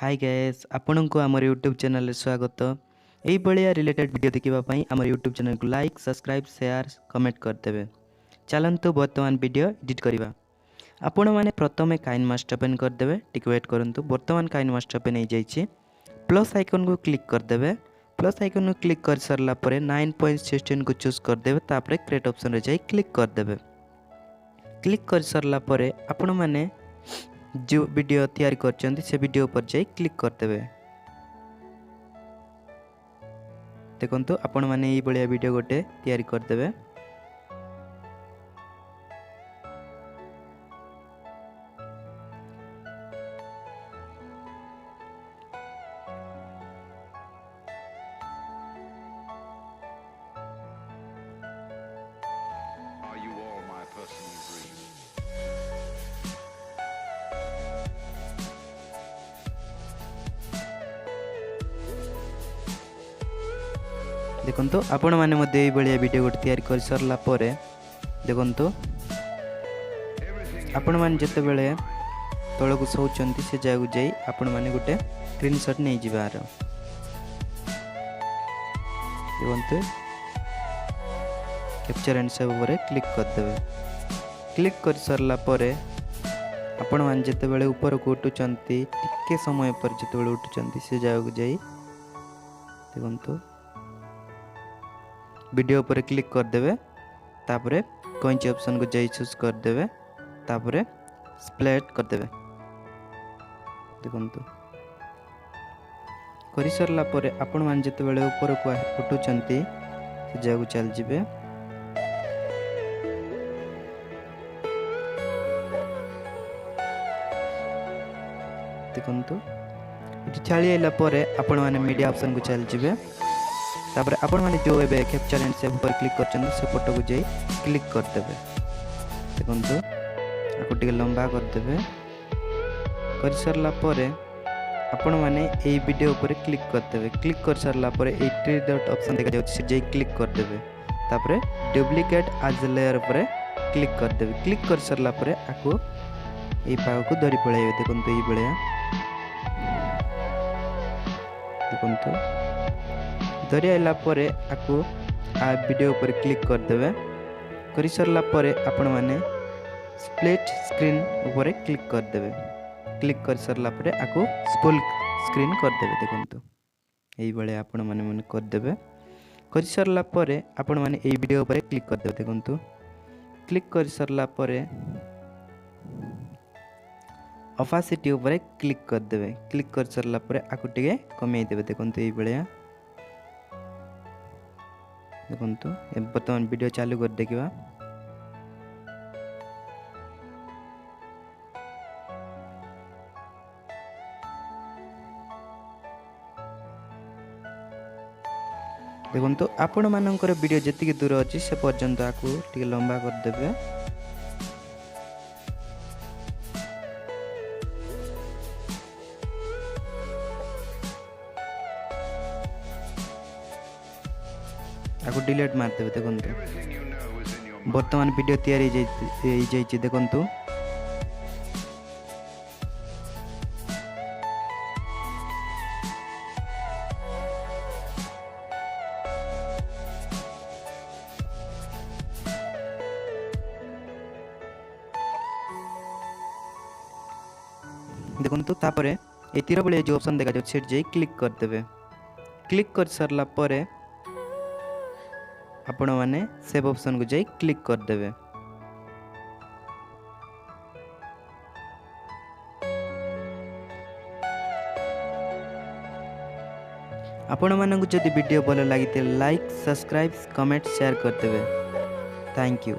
Hi guys आपन को आम यूट्यूब चैनल स्वागत। यही भाया रिलेटेड वीडियो देखापी आम यूट्यूब चैनल को लाइक सब्सक्राइब शेयर कमेंट करदे। चलतु बर्तमान वीडियो एडिट करवा। आपण मैंने प्रथम काइनमास्टर ओपन करदे। टिक वेट करूँ। बर्तमान काइनमास्टर ओपन हो जाए प्लस आइकन को क्लिक करदे। प्लस आइकन को क्लिक कर सारा 9.16 को चूज करदे। तापर क्रिएट ऑप्शन रे जाई क्लिक करदे। क्लिक कर सारा आपण मैंने जो वीडियो तैयारी करछन्ती से वीडियो पर जाई क्लिक करदे। देखंतु आपण माने ई बलिया वीडियो गोटे तैयारी करदे। देखंतु आपण माने मध्ये ई बलिया वीडियो गोटे तैयारी कर सरला परे देखंतु आपण माने जते बेले तळकु सोचंती से जागु जाई आपण माने गोटे स्क्रीनशॉट नै जिबार। देखंतु कैप्चर एंड सेव पर क्लिक कर देबे। क्लिक कर सरला परे आपण माने जते बेले ऊपर को उठुचंती टिके समय पर जते बेले उठुचंती से जागु जाई देखंतु वीडियो पर क्लिक कर देवे। तापरे कैंची ऑप्शन को जाई चूज कर देवे। तापरे स्प्लिट कर देवे। देखंतु करि सरला परे आपण मान जते बेले ऊपर को उठुचंती से जागु चल जिवे। देखंतु इति छाली आइला परे आपण माने मीडिया ऑप्शन को चल जिवे। तापर आपण माने जो एबे कैप्चर एंड सेव पर क्लिक करछन से फोटो को जाई क्लिक कर देबे। देखंतु आको टिके लंबा कर देबे। कर सरला परे आपण माने एई वीडियो पर क्लिक कर देबे। क्लिक कर सरला परे एई थ्री डॉट ऑप्शन देखा जाउ से जाई क्लिक कर देबे। तापर डुप्लीकेट एज लेयर पर क्लिक कर देबे। क्लिक कर सरला परे आको एई पाव को धरि पळाइबे। देखंतु एई बळिया देखंतु धरी आइला परे आको आ वीडियो पर क्लिक कर देवे। करि सरला परे आपण माने स्प्लिट स्क्रीन ऊपर क्लिक कर देवे। क्लिक कर सरला परे आको फुल स्क्रीन कर देवे। देखंतु एई बळे आपण माने कर देवे। करि सरला परे आपण माने एई वीडियो पर क्लिक कर देवे। देखंतु क्लिक कर सरला परे ऑपासिटी ऊपर क्लिक कर देवे। क्लिक कर सरला परे आको टिके कमे देवे। देखंतु एई बळे देखंतु ए बर्तमान वीडियो चालू कर देखिबा। देखंतु आपण मानकर वीडियो जति दूर अछि से पर्यंत आकु टिके लंबा कर देबे। आको डिलीट मार देबे। देखंतु वर्तमान वीडियो तैयारी जाई देखंतु देखंतु तापरे ए तीर बळे जो ऑप्शन देखा जाउ सेट जाई क्लिक कर देबे। क्लिक कर सरला परे आपण माने सेव ऑप्शन को जाई क्लिक कर देबे। आपण मानकु जदि वीडियो भल लागिते लाइक सब्सक्राइब कमेंट शेयर कर देबे। Thank you.